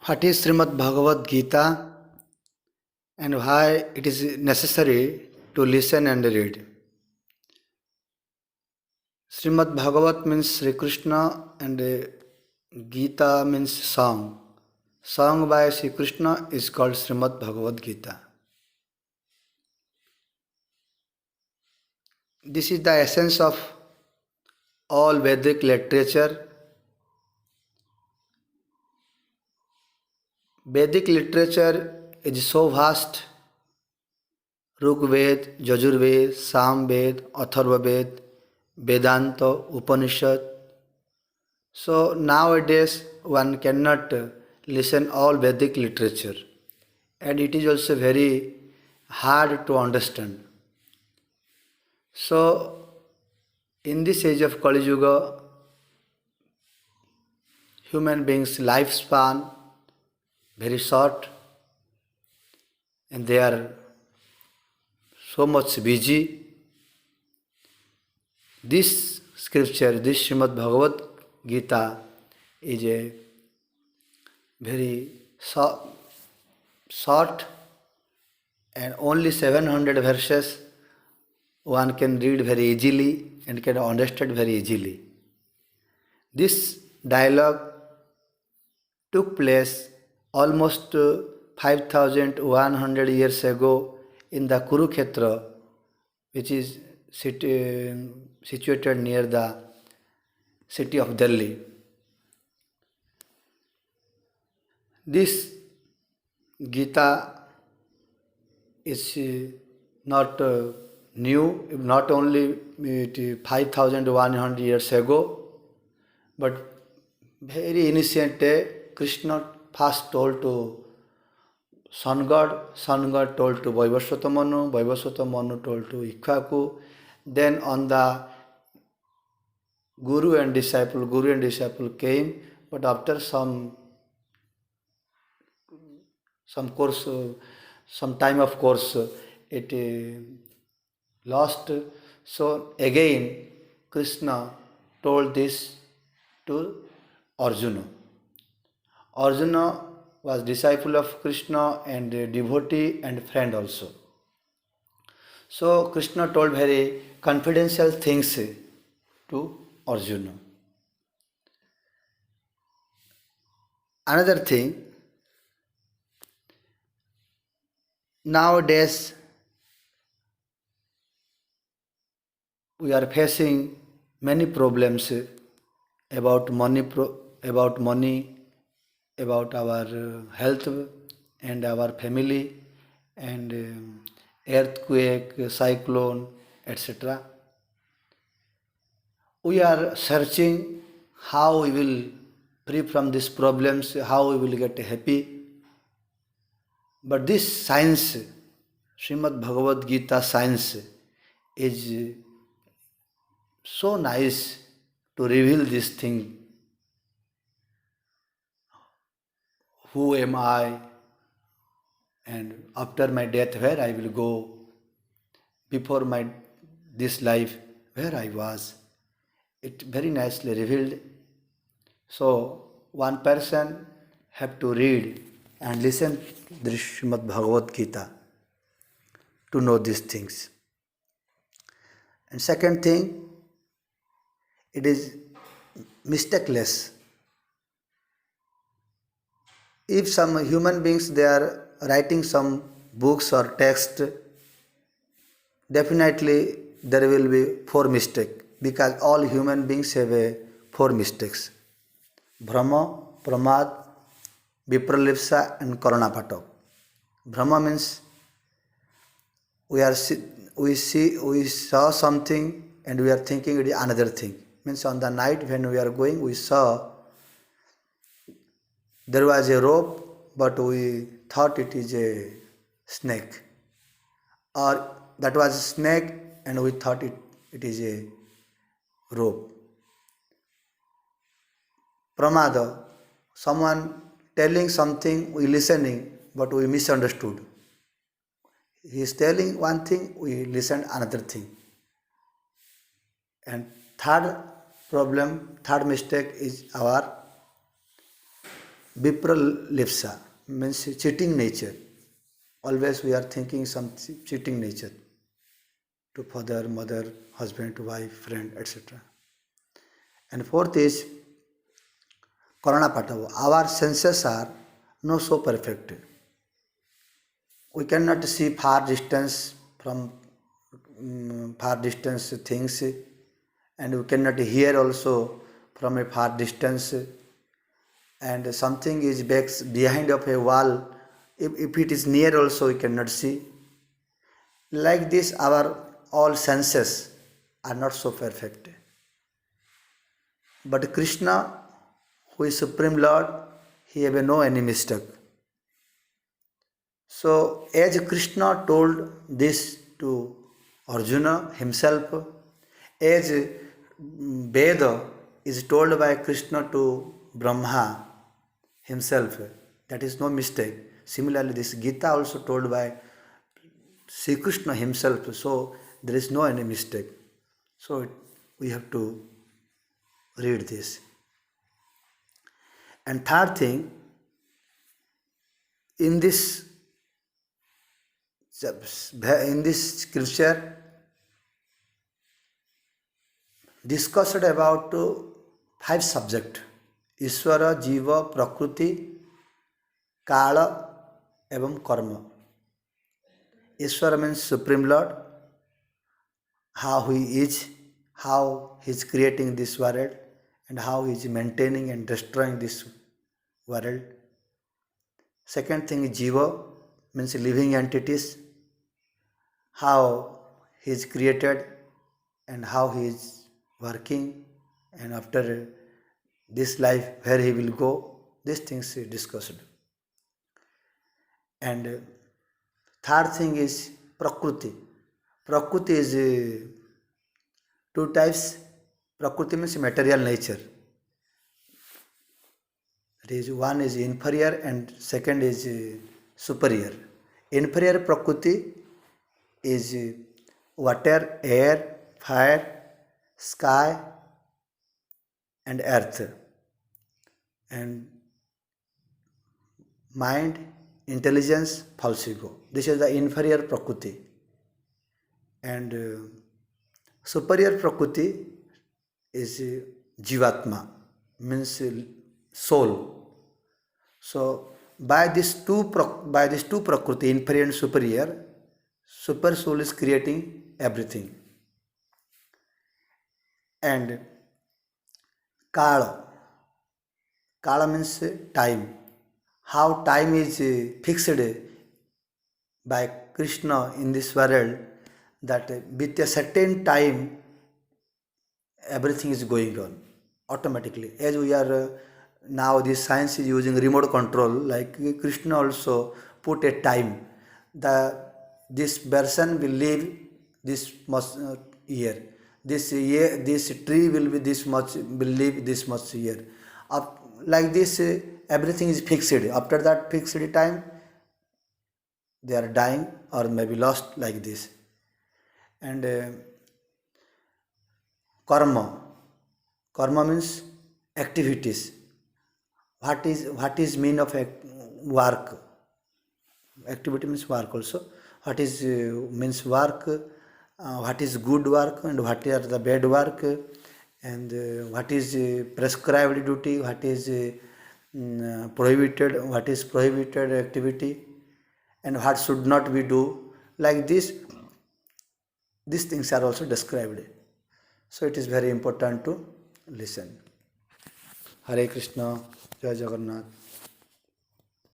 What is Srimad Bhagavat Gita and why it is necessary to listen and read? Srimad Bhagavat means Sri Krishna and Gita means song. Song by Sri Krishna is called Srimad Bhagavat Gita. This is the essence of all Vedic literature. Vedic literature is so vast. Rigved, Yajurved, Samved, Atharvaved, Vedanta, Upanishad. So nowadays one cannot listen all Vedic literature, and it is also very hard to understand. So in this age of Kali Yuga, human beings' lifespan very short, and they are so much busy. This scripture, this Srimad Bhagavat Gita, is a very short and only 700 verses. One can read very easily and can understand very easily. This dialogue took place almost 5100 years ago in the Kurukshetra, which is situated near the city of Delhi. This Gita is not new, not only 5100 years ago, but very innocent day, Krishna first told to sun god told to Vaivasvata Manu told to Ikshvaku, then on the Guru and disciple came, but after some course, some time of course, it lost. So again, Krishna told this to Arjuna. Arjuna was disciple of Krishna and a devotee and friend also. So Krishna told very confidential things to Arjuna. Another thing, nowadays we are facing many problems about money, about our health and our family, and earthquake, cyclone, etc. We are searching how we will free from these problems, how we will get happy. But this science, Srimad Bhagavad Gita science, is so nice to reveal this thing. Who am I? And after my death, where I will go? Before this life, where I was? It very nicely revealed. So one person have to read and listen the Srimad Bhagavad Gita to know these things. And second thing, it is mistakeless. If some human beings they are writing some books or text, definitely there will be 4 mistakes, because all human beings have 4 mistakes: Brahma, Pramad, Vipralipsa and Karanapatak. Brahma means we saw something and we are thinking it is another thing. Means on the night when we are going, we saw there was a rope, but we thought it is a snake. Or that was a snake and we thought it is a rope. Pramada, someone telling something, we listening, but we misunderstood. He is telling one thing, we listen another thing. And third mistake is our Vipralipsa means cheating nature. Always we are thinking some cheating nature to father, mother, husband, wife, friend, etc. And fourth is Corona Patava. Our senses are not so perfect. We cannot see far distance from far distance things, and we cannot hear also from a far distance, and something is back behind of a wall, if it is near also we cannot see. Like this our all senses are not so perfect, but Krishna, who is Supreme Lord, he have no any mistake. So as Krishna told this to Arjuna himself, as Veda is told by Krishna to Brahma himself, that is no mistake. Similarly, this Gita also told by Sri Krishna himself, so there is no any mistake. So we have to read this. And third thing, in this scripture discussed about five subjects: Ishvara, Jiva, Prakriti, Kala, evam Karma. Ishvara means Supreme Lord, how He is, how He is creating this world, and how He is maintaining and destroying this world. Second thing is Jiva, means living entities, how He is created and how He is working, and after this life where He will go. These things is discussed. And third thing is Prakriti. Prakriti is two types. Prakriti means material nature. It is one is inferior and second is superior. Inferior Prakriti is water, air, fire, sky, and earth, and mind, intelligence, false ego. This is the inferior Prakriti. And superior Prakriti is Jivatma, means soul. So by these two Prakriti, inferior and superior, super soul is creating everything. And Kala. Kala means time. How time is fixed by Krishna in this world, that with a certain time everything is going on automatically. As we are now, this science is using remote control, like Krishna also put a time. This person will live this much year. This tree will be this much, will live this much year. Like this, everything is fixed. After that fixed time, they are dying or maybe lost, like this. And karma means activities. What is mean of work? Activity means work also. What is means work? What is good work and what are the bad work? And what is prescribed duty? What is prohibited? What is prohibited activity? And what should not we do? Like this, these things are also described. So it is very important to listen. Hare Krishna, Jai Jagannath.